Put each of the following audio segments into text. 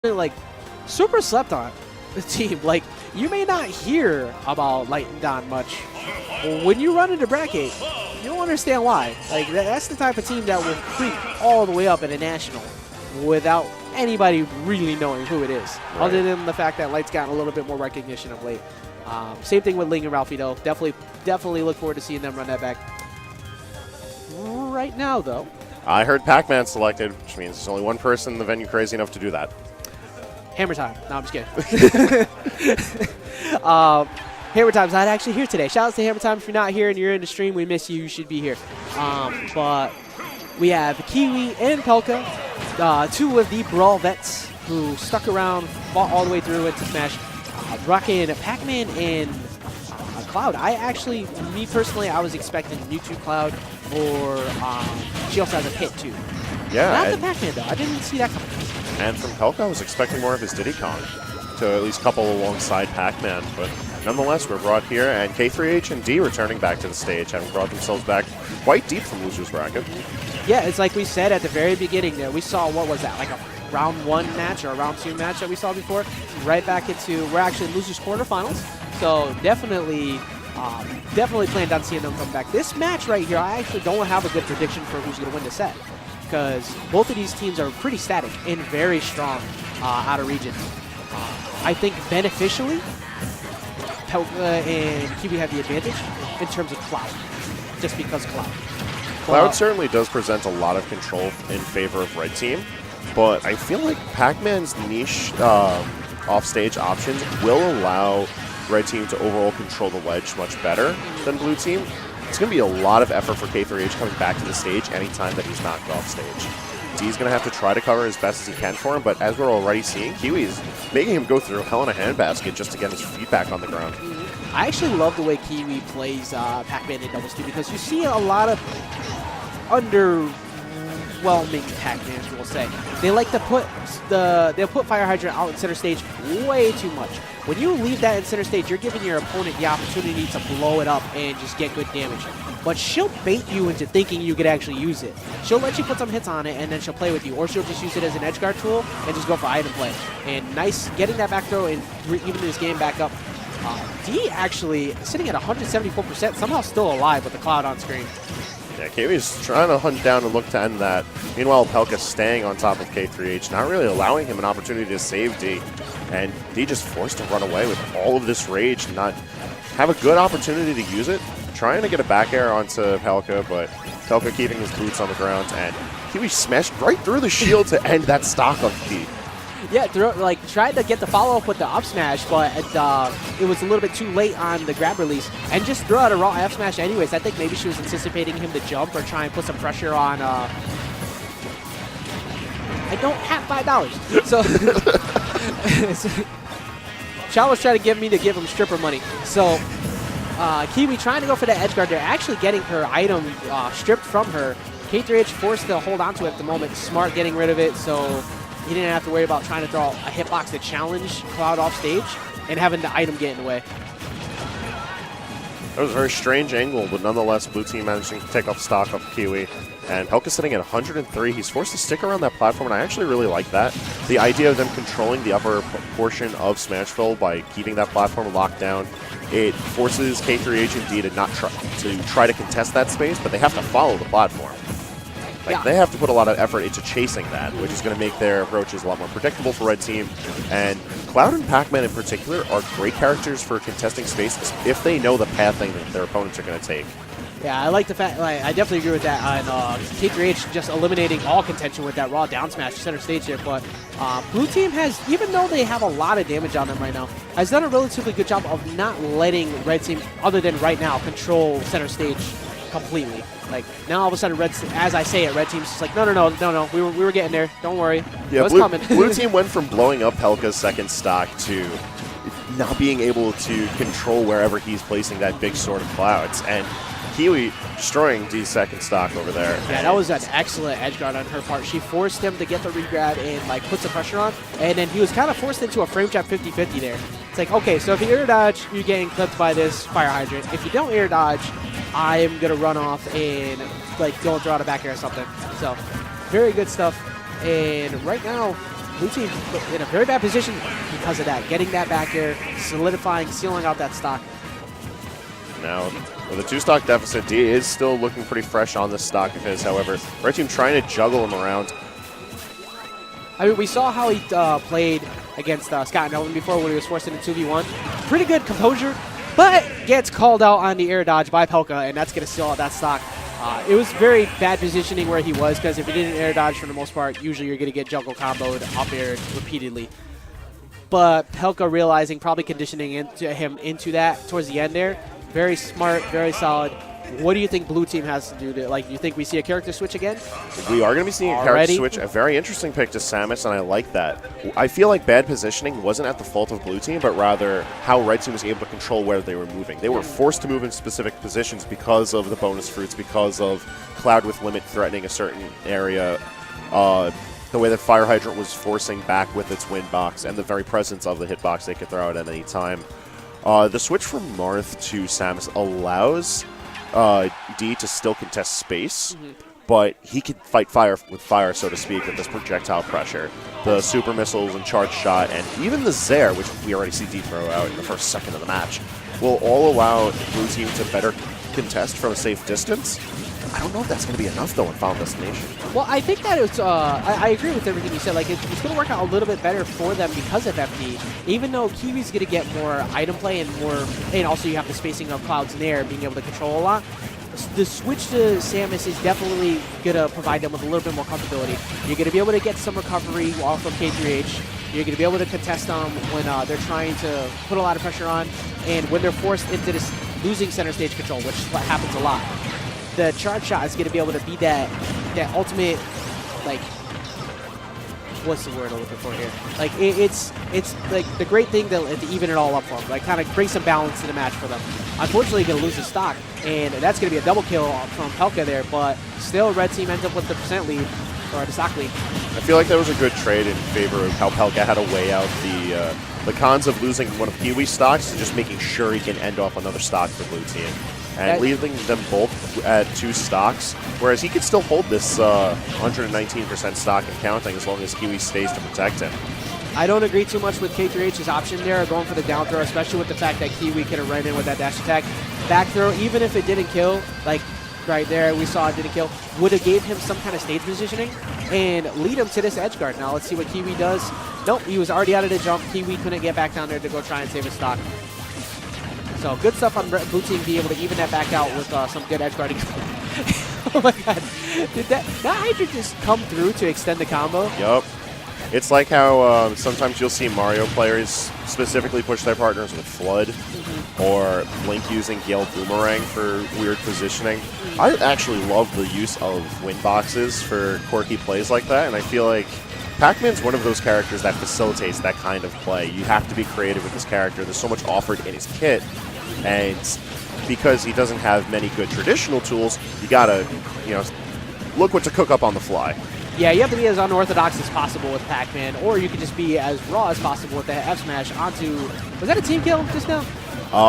like super slept on the team. Like, you may not hear about Light and Don much. When you run into bracket, you don't understand why. Like, that's the type of team that will creep all the way up in a national without anybody really knowing who it is, right, other than the fact that Light's gotten a little bit more recognition of late. Same thing with Ling and Ralphie, though. Definitely look forward to seeing them run that back. Right now, though, I heard Pac-Man selected, which means there's only one person in the venue crazy enough to do that. Hammer Time. No, I'm just kidding. Hammer Time's not actually here today. Shout out to Hammer Time. If you're not here and you're in the stream, we miss you. You should be here. But we have Kiwi and Pelca, two of the Brawl vets who stuck around, fought all the way through into Smash. Rocking Pac-Man and Cloud. Me personally, I was expecting YouTube Cloud, or she also has a pit too. Yeah. Not the Pac-Man though. I didn't see that coming. And from Pelca, I was expecting more of his Diddy Kong to at least couple alongside Pac-Man, but nonetheless, we're brought here, and K3H and D returning back to the stage, having brought themselves back quite deep from losers bracket. Yeah, it's like we said at the very beginning there. We saw, what was that, like a round 1 match or a round 2 match that we saw before? Right back into, we're actually in losers quarterfinals, so definitely planned on seeing them come back. This match right here, I actually don't have a good prediction for who's going to win the set, because both of these teams are pretty static and very strong out of region. I think beneficially, Pelca and Kiwi have the advantage in terms of Cloud, just because Cloud. Cloud certainly does present a lot of control in favor of red team, but I feel like Pac-Man's niche offstage options will allow red team to overall control the ledge much better than blue team. It's going to be a lot of effort for K3H coming back to the stage anytime that he's knocked off stage. D's going to have to try to cover as best as he can for him, but as we're already seeing, Kiwi's making him go through hell in a handbasket just to get his feet back on the ground. I actually love the way Kiwi plays Pac-Man in doubles too, because you see a lot of underwhelming Pac-Mans, we'll say. They like to put they'll put Fire Hydrant out in center stage way too much. When you leave that in center stage, you're giving your opponent the opportunity to blow it up and just get good damage. But she'll bait you into thinking you could actually use it. She'll let you put some hits on it, and then she'll play with you. Or she'll just use it as an edge guard tool and just go for item play. And nice getting that back throw and even this game back up. D actually sitting at 174%, somehow still alive with the Cloud on screen. Yeah, Kiwi's trying to hunt down and look to end that. Meanwhile, Pelca staying on top of K3H, not really allowing him an opportunity to save D. And D just forced to run away with all of this rage and not have a good opportunity to use it. Trying to get a back air onto Pelca, but Pelca keeping his boots on the ground, and Kiwi smashed right through the shield to end that stock of D. Yeah, tried to get the follow-up with the up smash, but it was a little bit too late on the grab release, and just threw out a raw F smash anyways. I think maybe she was anticipating him to jump or try and put some pressure on. I don't have $5, so Shaw was trying to give him stripper money. So Kiwi trying to go for that edge guard. They're actually getting her item stripped from her. K3H forced to hold on to it at the moment. Smart getting rid of it, so he didn't have to worry about trying to throw a hitbox to challenge Cloud off stage and having the item get in the way. That was a very strange angle, but nonetheless, blue team managing to take off stock of Kiwi. And Pelca sitting at 103. He's forced to stick around that platform, and I actually really like that. The idea of them controlling the upper portion of Smashville by keeping that platform locked down, it forces K3H and D to not try to contest that space, but they have to follow the platform. They have to put a lot of effort into chasing that, which is going to make their approaches a lot more predictable for red team. And Cloud and Pac-Man in particular are great characters for contesting space if they know the pathing that their opponents are going to take. Yeah, I like the fact, I definitely agree with that on K3H just eliminating all contention with that raw down smash center stage there. But blue team has, even though they have a lot of damage on them right now, has done a relatively good job of not letting red team, other than right now, control center stage completely. Like, now all of a sudden, as I say it, red team's just like, no, we were getting there. Don't worry. Yeah, it's coming. Blue team went from blowing up Pelca's second stock to not being able to control wherever he's placing that big sword of clouds. And Kiwi destroying D's second stock over there. Yeah, that was an excellent edge guard on her part. She forced him to get the regrab and put some pressure on, and then he was kind of forced into a frame trap 50-50 there. It's like, okay, so if you air dodge, you're getting clipped by this fire hydrant. If you don't air dodge, I'm going to run off and go and throw out a back air or something. So, very good stuff. And right now, Blue team in a very bad position because of that. Getting that back air, solidifying, sealing out that stock. Now, with a 2-stock deficit, D is still looking pretty fresh on this stock of his. However, red team trying to juggle him around. I mean, we saw how he played against Scott Nolan before when he was forced into 2v1. Pretty good composure, but gets called out on the air dodge by Pelca, and that's going to seal out that stock. It was very bad positioning where he was, because if he didn't air dodge for the most part, usually you're going to get juggle comboed up air repeatedly. But Pelca realizing, probably conditioning him into that towards the end there. Very smart, very solid. What do you think Blue team has to do to, like, do you think we see a character switch again? We are going to be seeing a character switch. A very interesting pick to Samus, and I like that. I feel like bad positioning wasn't at the fault of Blue team, but rather how red team was able to control where they were moving. They were forced to move in specific positions because of the bonus fruits, because of Cloud with Limit threatening a certain area, the way that Fire Hydrant was forcing back with its wind box, and the very presence of the hitbox they could throw out at any time. The switch from Marth to Samus allows D to still contest space, but he can fight fire with fire, so to speak, with this projectile pressure. The super missiles and charge shot, and even the Zair, which we already see D throw out in the first second of the match, will all allow Blue team to better contest from a safe distance. I don't know if that's going to be enough, though, in Final Destination. Well, I think that it's, I agree with everything you said. Like, it's going to work out a little bit better for them because of FD, even though Kiwi's going to get more item play and more, and also you have the spacing of Clouds in there, being able to control a lot. The switch to Samus is definitely going to provide them with a little bit more comfortability. You're going to be able to get some recovery off of K3H. You're going to be able to contest them when they're trying to put a lot of pressure on, and when they're forced into this losing center stage control, which happens a lot. The charge shot is going to be able to be that ultimate, like, what's the word I'm looking for here? Like, it's like the great thing to even it all up for them, like kind of bring some balance to the match for them. Unfortunately, going to lose the stock, and that's going to be a double kill from Pelca there, but still red team ends up with the percent lead, or the stock lead. I feel like that was a good trade in favor of how Pelca had to weigh out the cons of losing one of Kiwi's stocks and just making sure he can end off another stock for Blue team. And leaving them both at 2 stocks, whereas he could still hold this 119% stock and counting as long as Kiwi stays to protect him. I don't agree too much with K3H's option there, going for the down throw, especially with the fact that Kiwi could have run in with that dash attack. Back throw, even if it didn't kill, like right there we saw it didn't kill, would have gave him some kind of stage positioning and lead him to this edge guard. Now let's see what Kiwi does. Nope, he was already out of the jump. Kiwi couldn't get back down there to go try and save his stock. So good stuff on Blue team, be able to even that back out with some good edge guarding. Oh my god. Did that Hydra just come through to extend the combo? Yup. It's like how sometimes you'll see Mario players specifically push their partners with Flood, or Link using Gale Boomerang for weird positioning. I actually love the use of wind boxes for quirky plays like that, and I feel like Pac-Man's one of those characters that facilitates that kind of play. You have to be creative with this character. There's so much offered in his kit, and because he doesn't have many good traditional tools, you gotta, look what to cook up on the fly. Yeah, you have to be as unorthodox as possible with Pac-Man, or you can just be as raw as possible with the F-Smash onto... Was that a team kill just now?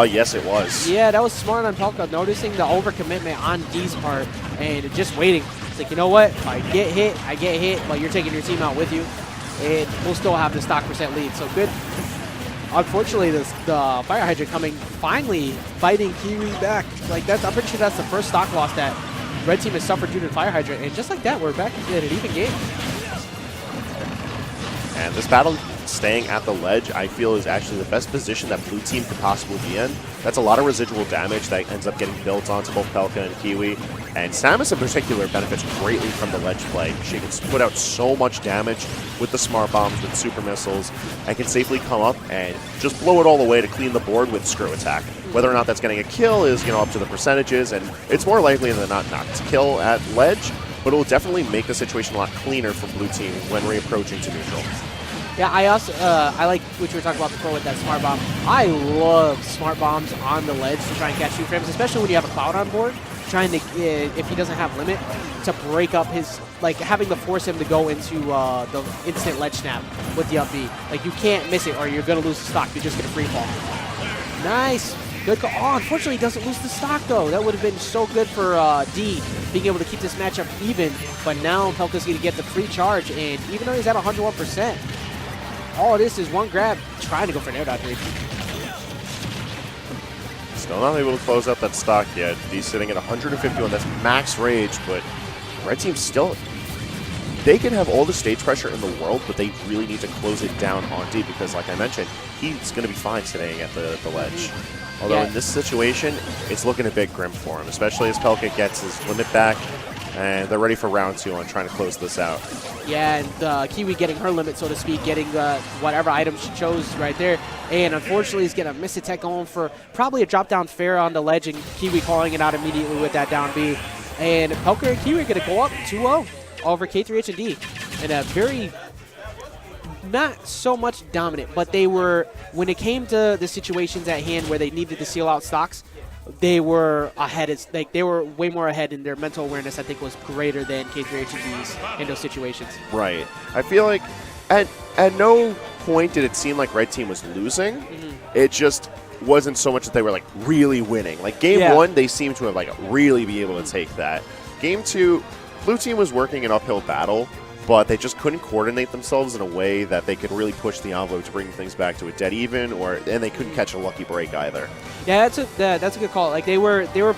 Yes, it was. Yeah, that was smart on Pelca, noticing the overcommitment on D's part and just waiting. It's like, you know what? If I get hit, I get hit, but you're taking your team out with you. And we'll still have the stock percent lead, so good. Unfortunately, the Fire Hydrant finally fighting Kiwi back. Like, I'm pretty sure that's the first stock loss that Red team has suffered due to Fire Hydrant, and just like that, we're back at an even game. And this battle, staying at the ledge, I feel is actually the best position that Blue team could possibly be in. That's a lot of residual damage that ends up getting built onto both Pelca and Kiwi. And Samus in particular benefits greatly from the ledge play. She can put out so much damage with the smart bombs, with super missiles, and can safely come up and just blow it all away to clean the board with Screw Attack. Whether or not that's getting a kill is, up to the percentages, and it's more likely than not to kill at ledge, but it will definitely make the situation a lot cleaner for Blue team when reapproaching to neutral. Yeah, I also I like what you were talking about before with that smart bomb. I love smart bombs on the ledge to try and catch 2 frames, especially when you have a Cloud on board, trying to, if he doesn't have limit, to break up his, like having to force him to go into the instant ledge snap with the up B. Like, you can't miss it or you're going to lose the stock. You're just going to free fall. Nice. Good call. Oh, unfortunately, he doesn't lose the stock, though. That would have been so good for D, being able to keep this matchup even. But now Pelca's going to get the free charge, and even though he's at 101%, all this is one grab, trying to go for an air dodge read. Still not able to close out that stock yet. He's sitting at 151. That's max rage, but red team still... They can have all the stage pressure in the world, but they really need to close it down on D because, like I mentioned, he's going to be fine staying at the ledge. Although in this situation, it's looking a bit grim for him, especially as Pelca gets his limit back, and they're ready for round 2 on trying to close this out. Yeah, and Kiwi getting her limit, so to speak, getting whatever item she chose right there. And unfortunately, he's going to miss a tech going for probably a drop-down fair on the ledge, and Kiwi calling it out immediately with that down B. And Pelca and Kiwi are going to go up 2-0 over K3H and D in a very... not so much dominant, but they were, when it came to the situations at hand where they needed to seal out stocks, they were ahead. It's like they were way more ahead, and their mental awareness, I think, was greater than K3H and D's in those situations. Right. I feel like at no point did it seem like red team was losing. It just wasn't so much that they were like really winning. Like game 1, they seemed to have like really be able to take that. Game 2, blue team was working an uphill battle, but they just couldn't coordinate themselves in a way that they could really push the envelope to bring things back to a dead even, and they couldn't catch a lucky break either. Yeah, that's a good call. Like they were playing